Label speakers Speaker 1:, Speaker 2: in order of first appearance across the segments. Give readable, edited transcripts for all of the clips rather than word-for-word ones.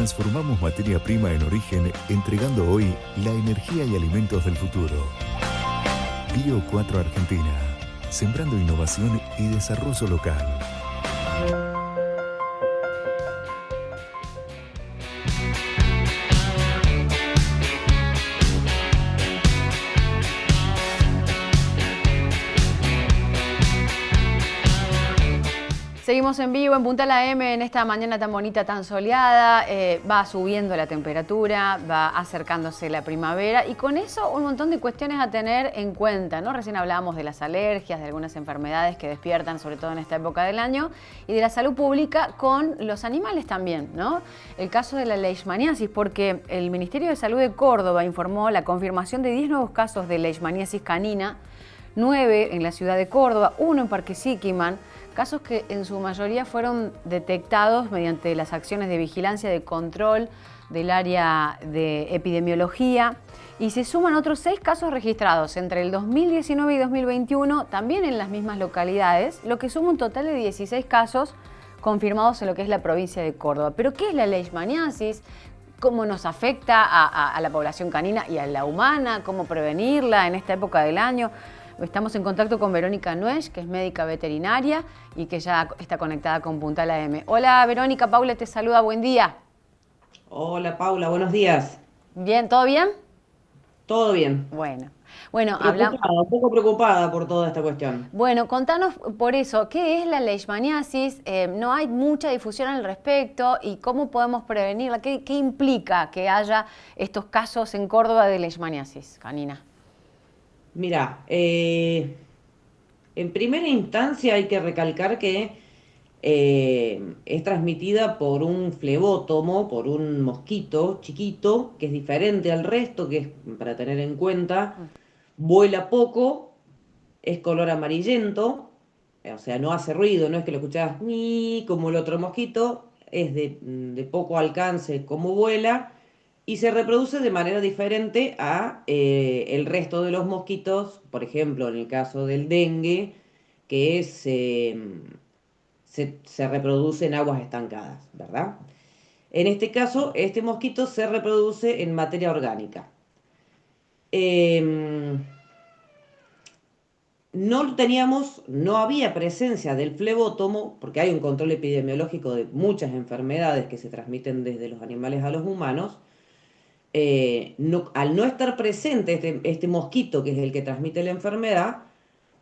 Speaker 1: Transformamos materia prima en origen, entregando hoy la energía y alimentos del futuro. Bio 4 Argentina, sembrando innovación y desarrollo local.
Speaker 2: Seguimos en vivo en Punta La M en esta mañana tan bonita, tan soleada. Va subiendo la temperatura, va acercándose la primavera y con eso un montón de cuestiones a tener en cuenta, ¿no? Recién hablábamos de las alergias, de algunas enfermedades que despiertan, sobre todo en esta época del año, y de la salud pública con los animales también, ¿no? El caso de la leishmaniasis, porque el Ministerio de Salud de Córdoba informó la confirmación de 10 nuevos casos de leishmaniasis canina, 9 en la ciudad de Córdoba, 1 en Parque Siquiman, casos que en su mayoría fueron detectados mediante las acciones de vigilancia, de control del área de epidemiología, y se suman otros 6 casos registrados entre el 2019 y 2021, también en las mismas localidades, lo que suma un total de 16 casos confirmados en lo que es la provincia de Córdoba. ¿Pero qué es la leishmaniasis? ¿Cómo nos afecta a la población canina y a la humana? ¿Cómo prevenirla en esta época del año? Estamos en contacto con Verónica Nuech, que es médica veterinaria y que ya está conectada con Punta La M. Hola Verónica, Paula te saluda, buen día.
Speaker 3: Hola Paula, buenos días.
Speaker 2: ¿Bien? ¿Todo bien?
Speaker 3: ¿Todo bien?
Speaker 2: Bueno, hablamos.
Speaker 3: Preocupada, un poco preocupada por toda esta cuestión.
Speaker 2: Bueno, contanos por eso, ¿qué es la leishmaniasis? No hay mucha difusión al respecto y cómo podemos prevenirla. ¿Qué implica que haya estos casos en Córdoba de leishmaniasis canina?
Speaker 3: Mira, en primera instancia hay que recalcar que es transmitida por un flebótomo, por un mosquito chiquito, que es diferente al resto, que es para tener en cuenta, vuela poco, es color amarillento, o sea, no hace ruido, no es que lo escuchás ni como el otro mosquito, es de poco alcance como vuela y se reproduce de manera diferente a el resto de los mosquitos, por ejemplo, en el caso del dengue, que se reproduce en aguas estancadas, ¿verdad? En este caso, este mosquito se reproduce en materia orgánica. Em, no había presencia del flebótomo, porque hay un control epidemiológico de muchas enfermedades que se transmiten desde los animales a los humanos. Al no estar presente este mosquito, que es el que transmite la enfermedad,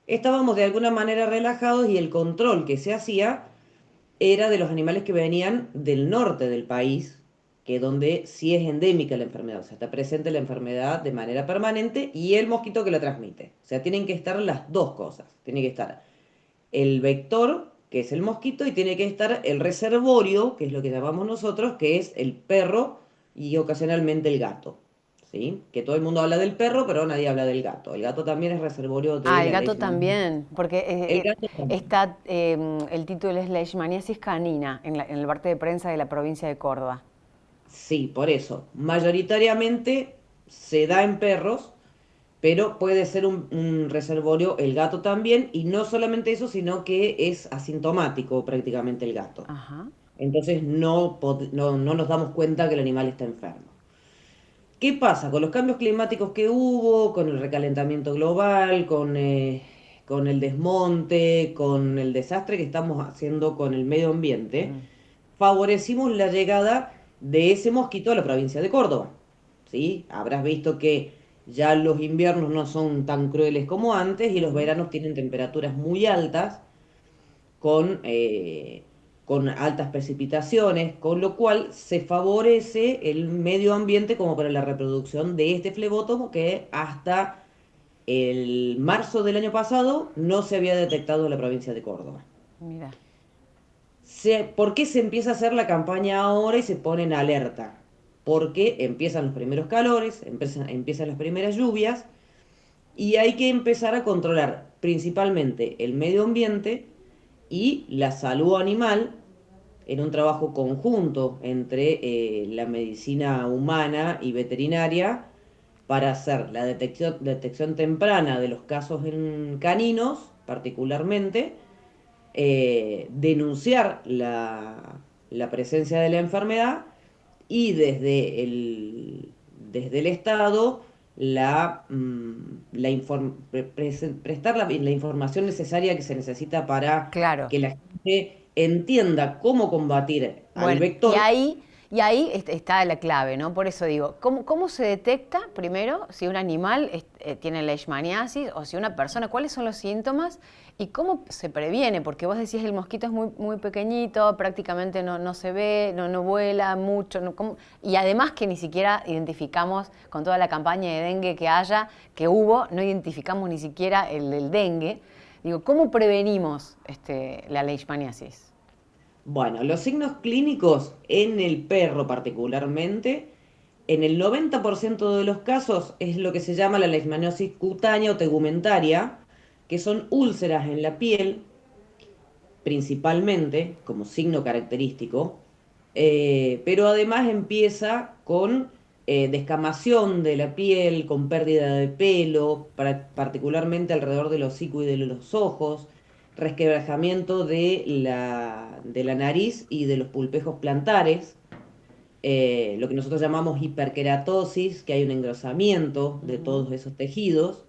Speaker 3: estábamos de alguna manera relajados y el control que se hacía era de los animales que venían del norte del país, que donde sí es endémica la enfermedad, o sea, está presente la enfermedad de manera permanente y el mosquito que la transmite. O sea, tienen que estar las dos cosas. Tiene que estar el vector, que es el mosquito, y tiene que estar el reservorio, que es lo que llamamos nosotros, que es el perro y ocasionalmente el gato. ¿Sí? Que todo el mundo habla del perro, pero nadie habla del gato. El gato también es reservorio
Speaker 2: Ah,
Speaker 3: de
Speaker 2: el
Speaker 3: la
Speaker 2: gato
Speaker 3: leishmaniasis.
Speaker 2: también, porque
Speaker 3: El gato también.
Speaker 2: está, el título es Leishmaniasis canina en el parte de prensa de la provincia de Córdoba.
Speaker 3: Sí, por eso. Mayoritariamente se da en perros, pero puede ser un reservorio el gato también, y no solamente eso, sino que es asintomático prácticamente el gato.
Speaker 2: Ajá.
Speaker 3: Entonces no nos damos cuenta que el animal está enfermo. ¿Qué pasa? Con los cambios climáticos que hubo, con el recalentamiento global, con el desmonte, con el desastre que estamos haciendo con el medio ambiente,
Speaker 2: Mm.
Speaker 3: favorecimos la llegada de ese mosquito a la provincia de Córdoba. ¿Sí? Habrás visto que ya los inviernos no son tan crueles como antes y los
Speaker 2: Ujú.
Speaker 3: veranos tienen temperaturas muy altas con, eh, con altas precipitaciones, con lo cual se favorece el medio ambiente como para la reproducción de este flebótomo que hasta el marzo del año pasado no se había detectado en la provincia de Córdoba.
Speaker 2: Mira.
Speaker 3: ¿Por qué se empieza a hacer la campaña ahora y se pone en alerta? Porque empiezan los primeros calores, empiezan las primeras lluvias y hay que empezar a controlar principalmente el medio ambiente y la salud animal en un trabajo conjunto entre la medicina humana y veterinaria para hacer la detección temprana de los casos en caninos, particularmente, denunciar la presencia de la enfermedad y desde el Estado prestar la información necesaria que se necesita para
Speaker 2: Claro.
Speaker 3: que la gente entienda cómo combatir al
Speaker 2: Bueno, y
Speaker 3: vector.
Speaker 2: ahí, y ahí está la clave, ¿no? Por eso digo, ¿cómo se detecta primero si un animal tiene leishmaniasis o si una persona, cuáles son los síntomas y cómo se previene? Porque vos decís el mosquito es muy, muy pequeñito, prácticamente no se ve, no vuela mucho, y además que ni siquiera identificamos con toda la campaña de dengue que hubo, no identificamos ni siquiera el dengue. Digo, ¿cómo prevenimos la leishmaniasis?
Speaker 3: Bueno, los signos clínicos en el perro particularmente, en el 90% de los casos es lo que se llama la leishmaniosis cutánea o tegumentaria, que son úlceras en la piel, principalmente como signo característico, pero además empieza con descamación de la piel, con pérdida de pelo, particularmente alrededor del hocico y de los ojos, resquebrajamiento de la nariz y de los pulpejos plantares, lo que nosotros llamamos hiperkeratosis, que hay un engrosamiento de todos esos tejidos.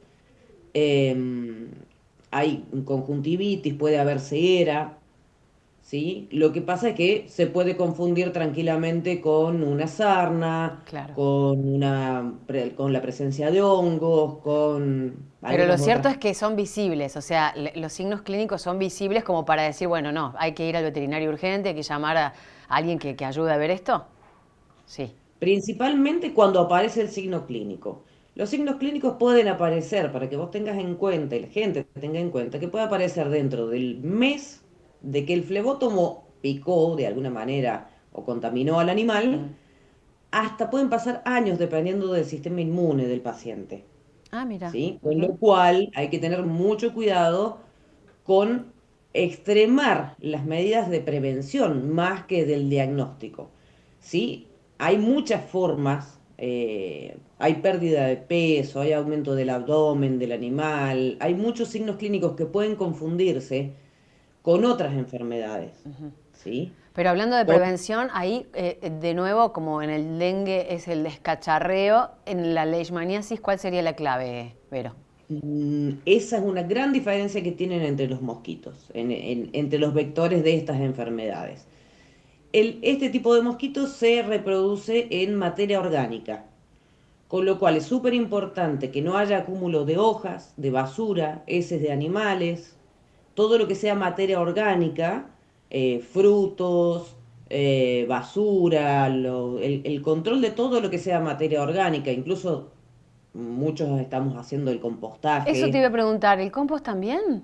Speaker 3: eh, Hay conjuntivitis, puede haber ceguera, ¿sí? Lo que pasa es que se puede confundir tranquilamente con una sarna,
Speaker 2: Claro.
Speaker 3: con la presencia de hongos, con
Speaker 2: Pero lo
Speaker 3: algunas
Speaker 2: cierto
Speaker 3: otras.
Speaker 2: es que son visibles, o sea, los signos clínicos son visibles como para decir, bueno, no, hay que ir al veterinario urgente, hay que llamar a alguien que ayude a ver esto. Sí.
Speaker 3: Principalmente cuando aparece el signo clínico. Los signos clínicos pueden aparecer, para que vos tengas en cuenta y la gente tenga en cuenta, que puede aparecer dentro del mes de que el flebótomo picó de alguna manera o contaminó al animal,
Speaker 2: Mm.
Speaker 3: hasta pueden pasar años dependiendo del sistema inmune del paciente.
Speaker 2: Ah, mira.
Speaker 3: ¿Sí? Con
Speaker 2: Ujú.
Speaker 3: lo cual hay que tener mucho cuidado con extremar las medidas de prevención más que del diagnóstico. ¿Sí? Hay muchas formas, hay pérdida de peso, hay aumento del abdomen del animal, hay muchos signos clínicos que pueden confundirse con otras enfermedades. ¿Sí?
Speaker 2: Pero hablando de
Speaker 3: Por
Speaker 2: prevención, ahí de nuevo, como en el dengue es el descacharreo, en la leishmaniasis, ¿cuál sería la clave, Vero?
Speaker 3: Esa es una gran diferencia que tienen entre los mosquitos, entre los vectores de estas enfermedades. Este tipo de mosquitos se reproduce en materia orgánica, con lo cual es súper importante que no haya acúmulo de hojas, de basura, heces de animales, todo lo que sea materia orgánica, frutos, basura, el control de todo lo que sea materia orgánica, incluso muchos estamos haciendo el
Speaker 2: Eso te iba
Speaker 3: compostaje.
Speaker 2: a preguntar, ¿el compost también?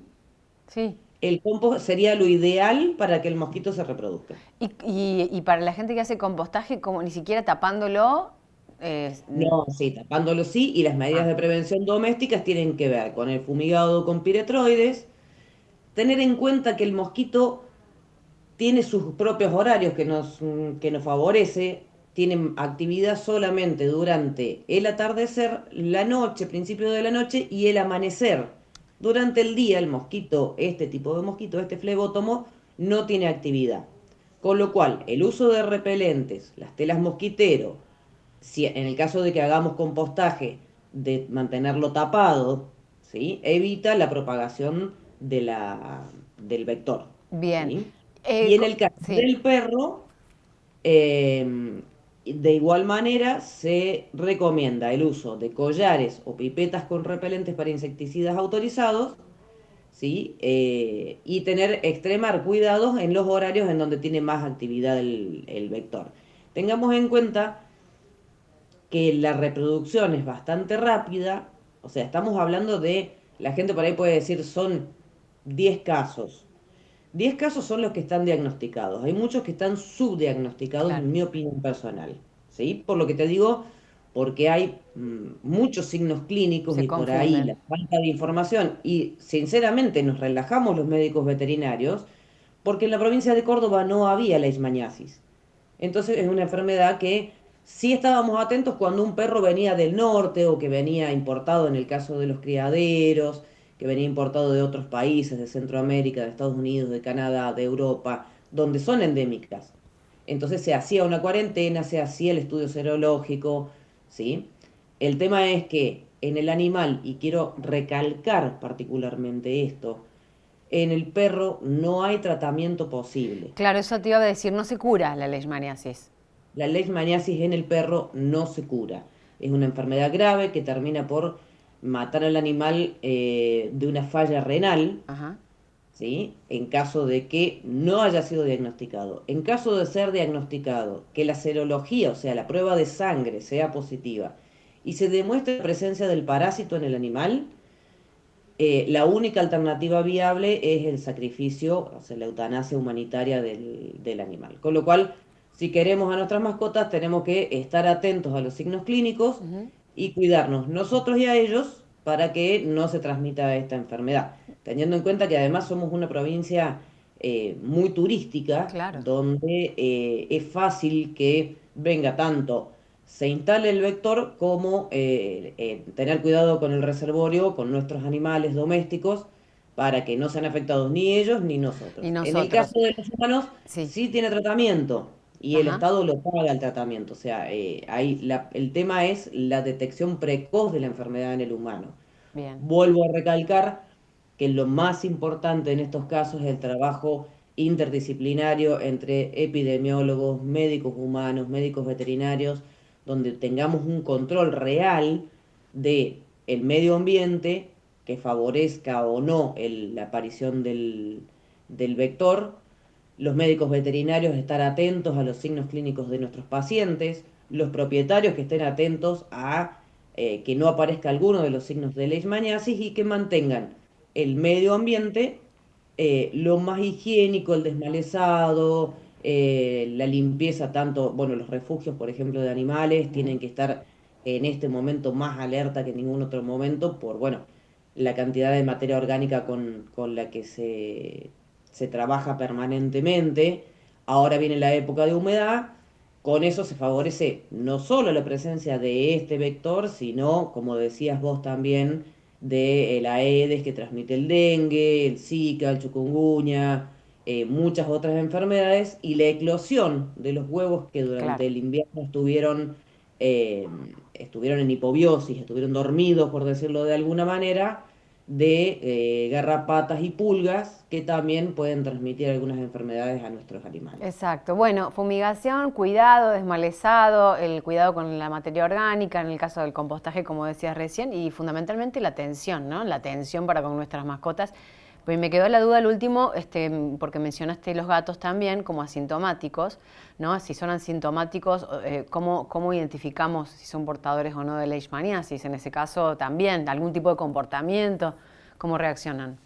Speaker 2: Sí.
Speaker 3: El compost sería lo ideal para que el mosquito se reproduzca.
Speaker 2: Y para la gente que hace compostaje, como ni siquiera tapándolo, eh,
Speaker 3: No, sí, tapándolo sí, y las medidas
Speaker 2: ah,
Speaker 3: de prevención domésticas tienen que ver con el fumigado con piretroides, tener en cuenta que el mosquito tiene sus propios horarios que nos favorece, tienen actividad solamente durante el atardecer, la noche, principio de la noche y el amanecer. Durante el día el mosquito, este tipo de mosquito, este flebótomo, no tiene actividad. Con lo cual, el uso de repelentes, las telas mosquitero, si en el caso de que hagamos compostaje, de mantenerlo tapado, ¿sí? Evita la propagación del vector.
Speaker 2: bien.
Speaker 3: ¿Sí? Y en el caso
Speaker 2: Sí,
Speaker 3: del perro, de igual manera se recomienda el uso de collares o pipetas con repelentes para insecticidas autorizados, ¿sí? Y extremar cuidados en los horarios en donde tiene más actividad el vector. Tengamos en cuenta que la reproducción es bastante rápida, o sea, estamos hablando la gente por ahí puede decir son 10 casos. 10 casos son los que están diagnosticados. Hay muchos que están subdiagnosticados,
Speaker 2: claro.
Speaker 3: en mi opinión personal. ¿Sí? Por lo que te digo, porque hay muchos signos clínicos
Speaker 2: Se
Speaker 3: y por ahí
Speaker 2: confunden.
Speaker 3: la falta de información. Y sinceramente nos relajamos los médicos veterinarios porque en la provincia de Córdoba no había leishmaniasis. Entonces es una enfermedad que sí estábamos atentos cuando un perro venía del norte o que venía importado en el caso de los criaderos, que venía importado de otros países, de Centroamérica, de Estados Unidos, de Canadá, de Europa, donde son endémicas. Entonces se hacía una cuarentena, se hacía el estudio serológico, ¿sí? El tema es que en el animal, y quiero recalcar particularmente esto, en el perro no hay tratamiento posible.
Speaker 2: Claro, eso te iba a decir, no se cura la leishmaniasis.
Speaker 3: La leishmaniasis en el perro no se cura. Es una enfermedad grave que termina por matar al animal de una falla renal,
Speaker 2: Ajá.
Speaker 3: ¿sí? En caso de que no haya sido diagnosticado. En caso de ser diagnosticado, que la serología, o sea, la prueba de sangre, sea positiva y se demuestre la presencia del parásito en el animal, la única alternativa viable es el sacrificio, o sea, la eutanasia humanitaria del animal. Con lo cual, si queremos a nuestras mascotas, tenemos que estar atentos a los signos clínicos
Speaker 2: Ujú.
Speaker 3: y cuidarnos nosotros y a ellos para que no se transmita esta enfermedad. Teniendo en cuenta que además somos una provincia muy turística,
Speaker 2: Claro.
Speaker 3: donde es fácil que venga tanto se instale el vector como tener cuidado con el reservorio, con nuestros animales domésticos, para que no sean afectados ni ellos ni
Speaker 2: Y
Speaker 3: nosotros. En el
Speaker 2: nosotros,
Speaker 3: caso de los humanos,
Speaker 2: sí.
Speaker 3: sí tiene tratamiento y el
Speaker 2: Ajá.
Speaker 3: Estado lo paga el tratamiento. O sea, ahí el tema es la detección precoz de la enfermedad en el humano.
Speaker 2: Bien.
Speaker 3: Vuelvo a recalcar que lo más importante en estos casos es el trabajo interdisciplinario entre epidemiólogos, médicos humanos, médicos veterinarios, donde tengamos un control real de el medio ambiente que favorezca o no la aparición del vector, los médicos veterinarios estar atentos a los signos clínicos de nuestros pacientes, los propietarios que estén atentos a que no aparezca alguno de los signos de leishmaniasis y que mantengan el medio ambiente lo más higiénico, el desmalezado, la limpieza, tanto, bueno, los refugios, por ejemplo, de animales,
Speaker 2: Ujú.
Speaker 3: tienen que estar en este momento más alerta que en ningún otro momento por, bueno, la cantidad de materia orgánica con la que se trabaja permanentemente. Ahora viene la época de humedad, con eso se favorece no solo la presencia de este vector, sino, como decías vos también, de el Aedes que transmite el dengue, el Zika, el chikungunya, muchas otras enfermedades, y la eclosión de los huevos que
Speaker 2: Claro.
Speaker 3: durante el invierno eh, estuvieron en hipobiosis, estuvieron dormidos, por decirlo de alguna manera, de garrapatas y pulgas que también pueden transmitir algunas enfermedades a nuestros animales.
Speaker 2: Exacto. Bueno, fumigación, cuidado, desmalezado, el cuidado con la materia orgánica, en el caso del compostaje, como decías recién, y fundamentalmente la atención, ¿no? La atención para con nuestras mascotas. Pues me quedó la duda al último, porque mencionaste los gatos también como asintomáticos, ¿no? Si son asintomáticos, ¿cómo identificamos si son portadores o no de leishmaniasis? En ese caso también, algún tipo de comportamiento, ¿cómo reaccionan?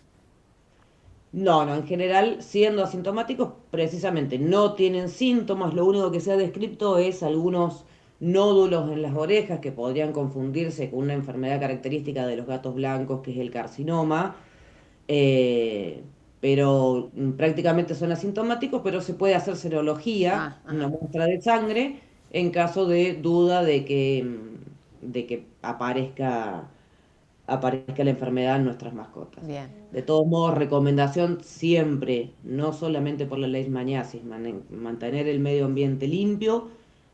Speaker 3: No, no, en general, siendo asintomáticos, precisamente no tienen síntomas, lo único que se ha descrito es algunos nódulos en las orejas que podrían confundirse con una enfermedad característica de los gatos blancos, que es el carcinoma, eh, pero prácticamente son asintomáticos, pero se puede hacer serología,
Speaker 2: Ah,
Speaker 3: una
Speaker 2: ajá.
Speaker 3: muestra de sangre, en caso de duda de que aparezca la enfermedad en nuestras mascotas.
Speaker 2: Bien.
Speaker 3: De todos modos, recomendación siempre, no solamente por la leishmaniasis, mantener el medio ambiente limpio,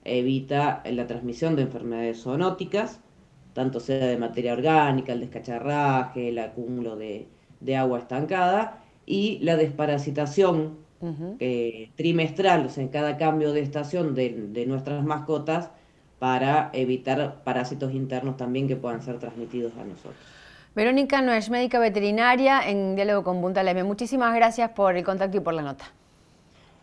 Speaker 3: evita la transmisión de enfermedades zoonóticas, tanto sea de materia orgánica, el descacharraje, el acúmulo de agua estancada y la desparasitación
Speaker 2: Ujú.
Speaker 3: trimestral, o sea, en cada cambio de estación de nuestras mascotas para evitar parásitos internos también que puedan ser transmitidos a nosotros.
Speaker 2: Verónica Noech, médica veterinaria en diálogo con Punta M. Muchísimas gracias por el contacto y por la nota.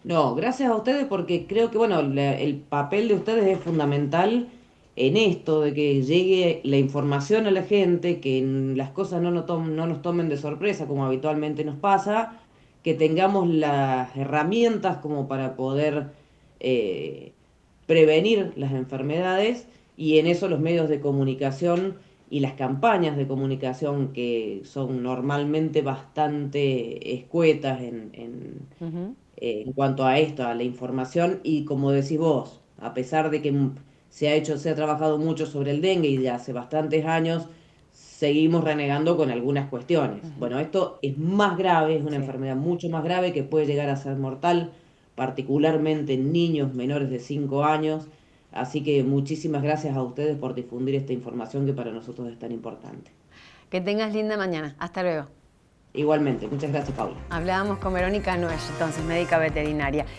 Speaker 3: No, gracias a ustedes porque creo que, bueno, el papel de ustedes es fundamental en esto, de que llegue la información a la gente, que las cosas no nos tomen de sorpresa como habitualmente nos pasa, que tengamos las herramientas como para poder eh, prevenir las enfermedades y en eso los medios de comunicación y las campañas de comunicación que son normalmente bastante escuetas
Speaker 2: Ujú.
Speaker 3: en cuanto a esto, a la información, y como decís vos, a pesar de que se ha trabajado mucho sobre el dengue y de hace bastantes años, seguimos renegando con algunas cuestiones.
Speaker 2: Ujú.
Speaker 3: Bueno, esto es más grave, es una
Speaker 2: Sí.
Speaker 3: enfermedad mucho más grave que puede llegar a ser mortal particularmente en niños menores de 5 años. Así que muchísimas gracias a ustedes por difundir esta información que para nosotros es tan importante.
Speaker 2: Que tengas linda mañana. Hasta luego.
Speaker 3: Igualmente, muchas gracias, Paula.
Speaker 2: Hablábamos con Verónica Nuez, entonces médica veterinaria.